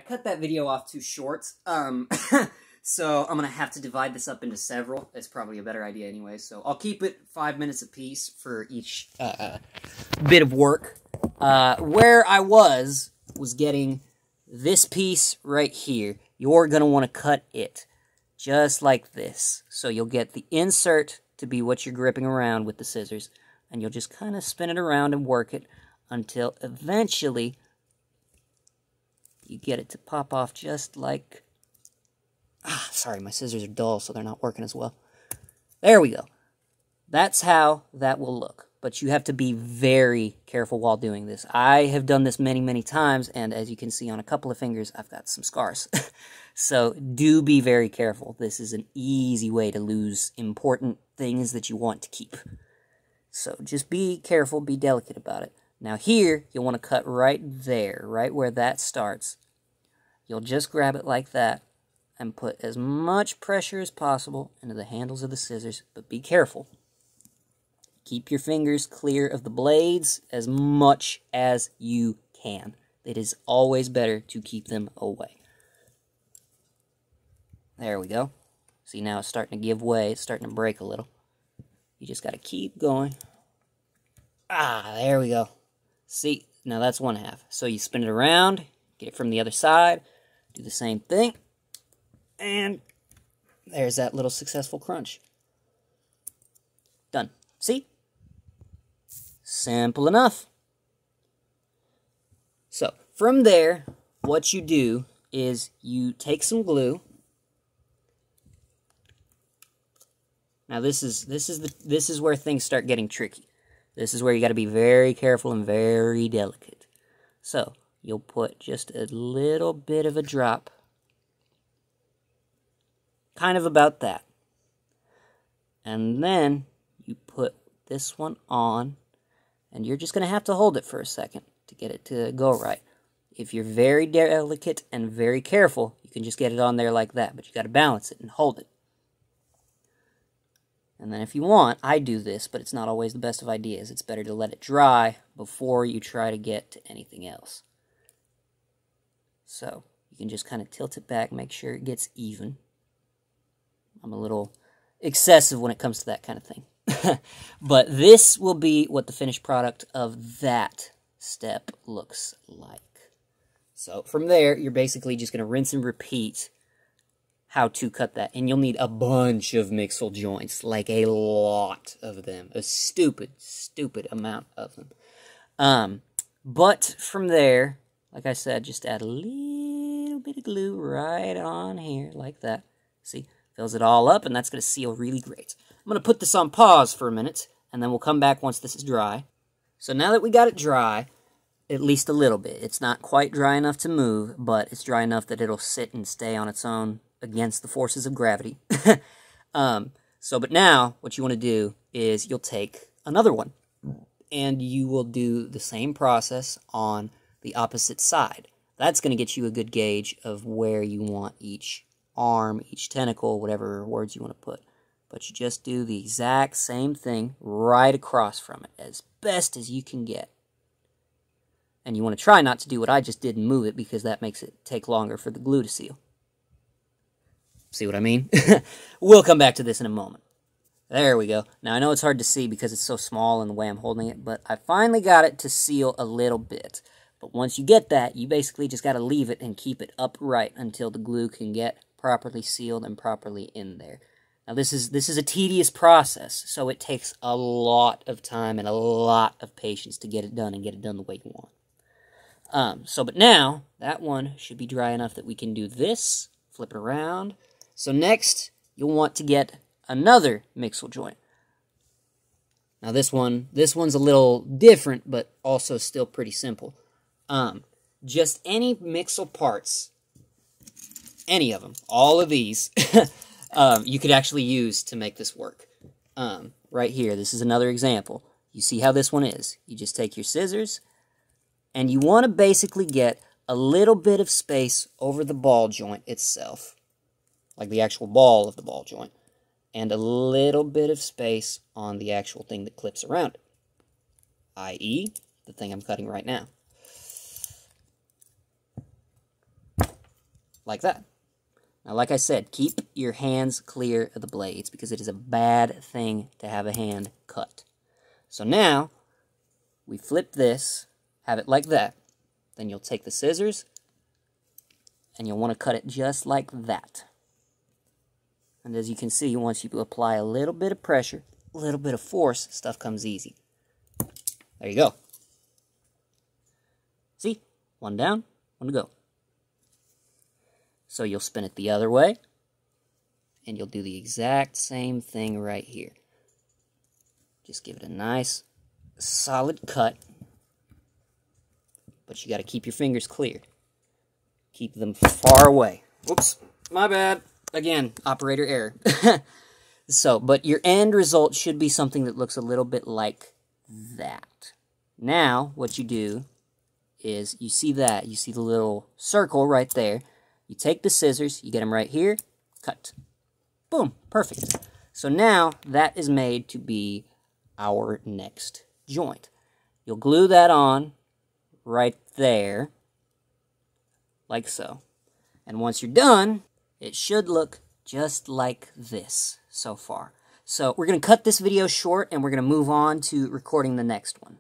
cut that video off too short, so I'm going to have to divide this up into several. It's probably a better idea anyway, so I'll keep it 5 minutes apiece for each bit of work. Where I was getting this piece right here. You're going to want to cut it just like this. So you'll get the insert to be what you're gripping around with the scissors, and you'll just kind of spin it around and work it until eventually you get it to pop off just like... sorry, my scissors are dull, so they're not working as well. There we go. That's how that will look. But you have to be very careful while doing this. I have done this many, many times, and as you can see on a couple of fingers, I've got some scars. So do be very careful. This is an easy way to lose important things that you want to keep. So just be careful, be delicate about it. Now here, you'll want to cut right there, right where that starts. You'll just grab it like that and put as much pressure as possible into the handles of the scissors, but be careful. Keep your fingers clear of the blades as much as you can. It is always better to keep them away. There we go. See, now it's starting to give way. It's starting to break a little. You just got to keep going. There we go. See, now that's one half. So you spin it around, get it from the other side, do the same thing, and there's that little successful crunch. Done. See? Simple enough. So, from there, what you do is you take some glue. Now this is where things start getting tricky. This is where you got to be very careful and very delicate. So, you'll put just a little bit of a drop. Kind of about that. And then you put this one on, and you're just going to have to hold it for a second to get it to go right. If you're very delicate and very careful, you can just get it on there like that, but you got to balance it and hold it. And then if you want, I do this, but it's not always the best of ideas. It's better to let it dry before you try to get to anything else. So, you can just kind of tilt it back, make sure it gets even. I'm a little excessive when it comes to that kind of thing. But this will be what the finished product of that step looks like. So, from there, you're basically just going to rinse and repeat how to cut that. And you'll need a bunch of mixel joints, like a lot of them. A stupid, stupid amount of them. But from there, like I said, just add a little bit of glue right on here, like that. See, fills it all up, and that's going to seal really great. I'm going to put this on pause for a minute, and then we'll come back once this is dry. So now that we got it dry, at least a little bit. It's not quite dry enough to move, but it's dry enough that it'll sit and stay on its own against the forces of gravity. But now, what you want to do is you'll take another one, and you will do the same process on the opposite side. That's going to get you a good gauge of where you want each arm, each tentacle, whatever words you want to put. But you just do the exact same thing right across from it, as best as you can get. And you want to try not to do what I just did and move it, because that makes it take longer for the glue to seal. See what I mean? We'll come back to this in a moment. There we go. Now, I know it's hard to see because it's so small in the way I'm holding it, but I finally got it to seal a little bit. But once you get that, you basically just got to leave it and keep it upright until the glue can get properly sealed and properly in there. Now, this is a tedious process, so it takes a lot of time and a lot of patience to get it done and get it done the way you want. But now, that one should be dry enough that we can do this, flip it around. So next, you'll want to get another mixel joint. Now this one's a little different, but also still pretty simple. Just any mixel parts, any of them, all of these, you could actually use to make this work. Right here, this is another example. You see how this one is. You just take your scissors, and you want to basically get a little bit of space over the ball joint itself, like the actual ball of the ball joint, and a little bit of space on the actual thing that clips around it, i.e., the thing I'm cutting right now. like that. Now, like I said, keep your hands clear of the blades because it is a bad thing to have a hand cut. So now, we flip this, have it like that. Then you'll take the scissors, and you'll want to cut it just like that. And as you can see, once you apply a little bit of pressure, a little bit of force, stuff comes easy. There you go. See? One down, one to go. So you'll spin it the other way, and you'll do the exact same thing right here. Just give it a nice, solid cut. But you got to keep your fingers clear. Keep them far away. Oops, my bad. Again, operator error. So, but your end result should be something that looks a little bit like that. Now, what you do is, you see that, you see the little circle right there. You take the scissors, you get them right here, cut. Boom, perfect. So now, that is made to be our next joint. You'll glue that on right there, like so. And once you're done, it should look just like this so far. So we're going to cut this video short, and we're going to move on to recording the next one.